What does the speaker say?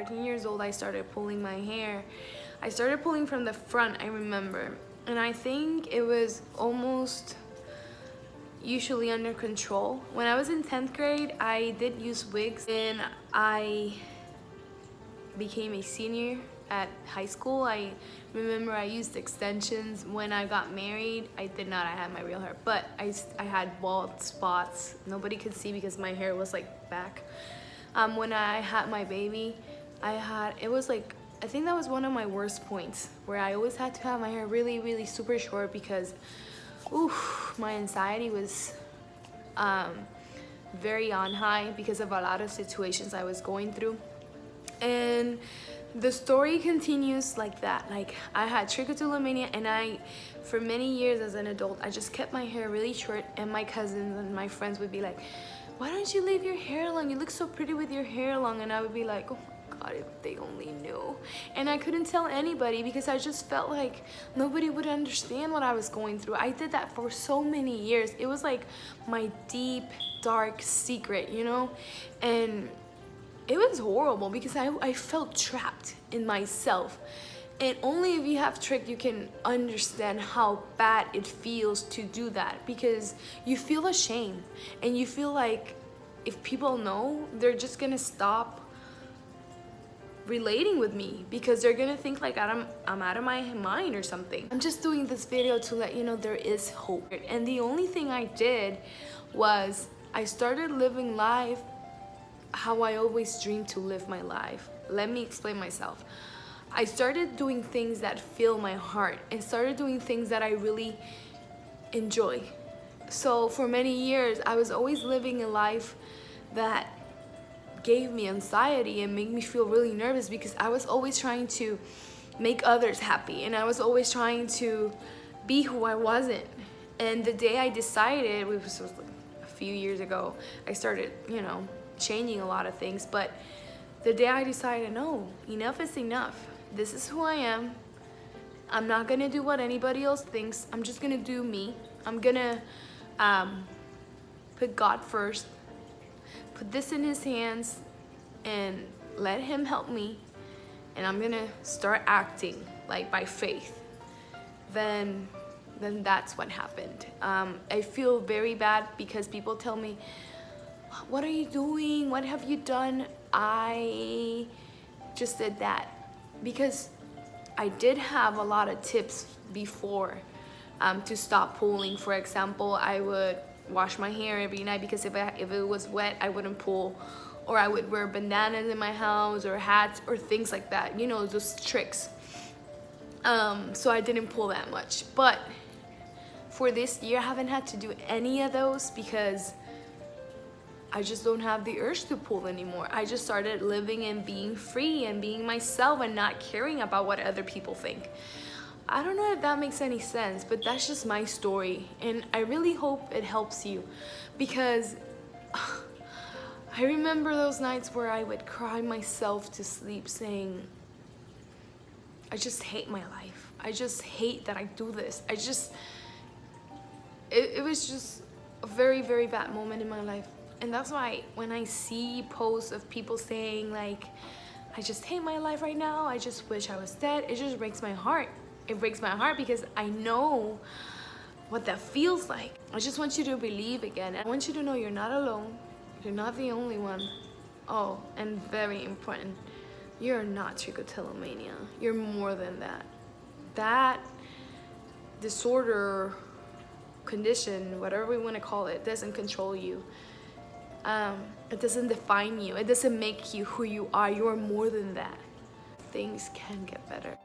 13 years old, I started pulling my hair. I started pulling from the front, I remember. And I think it was almost usually under control. When I was in 10th grade, I did use wigs, and I became a senior at high school. I remember I used extensions. When I got married, I did not. I had my real hair, but I had bald spots. Nobody could see because my hair was like back. When I had my baby, it was like, I think that was one of my worst points, where I always had to have my hair really super short because my anxiety was very on high because of a lot of situations I was going through. And the story continues like that. Like, I had trichotillomania, and for many years as an adult, I just kept my hair really short, and my cousins and my friends would be like, why don't you leave your hair long? You look so pretty with your hair long. And I would be like, oh my God, if they only knew. And I couldn't tell anybody because I just felt like nobody would understand what I was going through. I did that for so many years. It was like my deep, dark secret, you know? And it was horrible because I felt trapped in myself. And only if you have Trich, you can understand how bad it feels to do that, because you feel ashamed and you feel like if people know, they're just gonna stop relating with me because they're gonna think like I'm out of my mind or something. I'm just doing this video to let you know there is hope. And the only thing I did was I started living life how I always dreamed to live my life. Let me explain myself. I started doing things that fill my heart and started doing things that I really enjoy. So for many years, I was always living a life that gave me anxiety and made me feel really nervous because I was always trying to make others happy, and I was always trying to be who I wasn't. And the day I decided, which was a few years ago, I started, changing a lot of things. But the day I decided, no, enough is enough. This is who I am. I'm not gonna do what anybody else thinks. I'm just gonna do me. I'm gonna put God first, put this in his hands and let him help me. And I'm gonna start acting like by faith. Then that's what happened. I feel very bad because people tell me, what are you doing? What have you done? I just did that because I did have a lot of tips before to stop pulling. For example, I would wash my hair every night because if it was wet, I wouldn't pull. Or I would wear bandanas in my house or hats or things like that. Those tricks. So I didn't pull that much. But for this year, I haven't had to do any of those because I just don't have the urge to pull anymore. I just started living and being free and being myself and not caring about what other people think. I don't know if that makes any sense, but that's just my story. And I really hope it helps you, because I remember those nights where I would cry myself to sleep saying, I just hate my life. I just hate that I do this. It was just a very, very bad moment in my life. And that's why when I see posts of people saying like, I just hate my life right now, I just wish I was dead, it just breaks my heart. It breaks my heart because I know what that feels like. I just want you to believe again. I want you to know you're not alone. You're not the only one. Oh, and very important, you're not Trichotillomania. You're more than that. That disorder, condition, whatever we want to call it, doesn't control you. It doesn't define you. It doesn't make you who you are. You are more than that. Things can get better.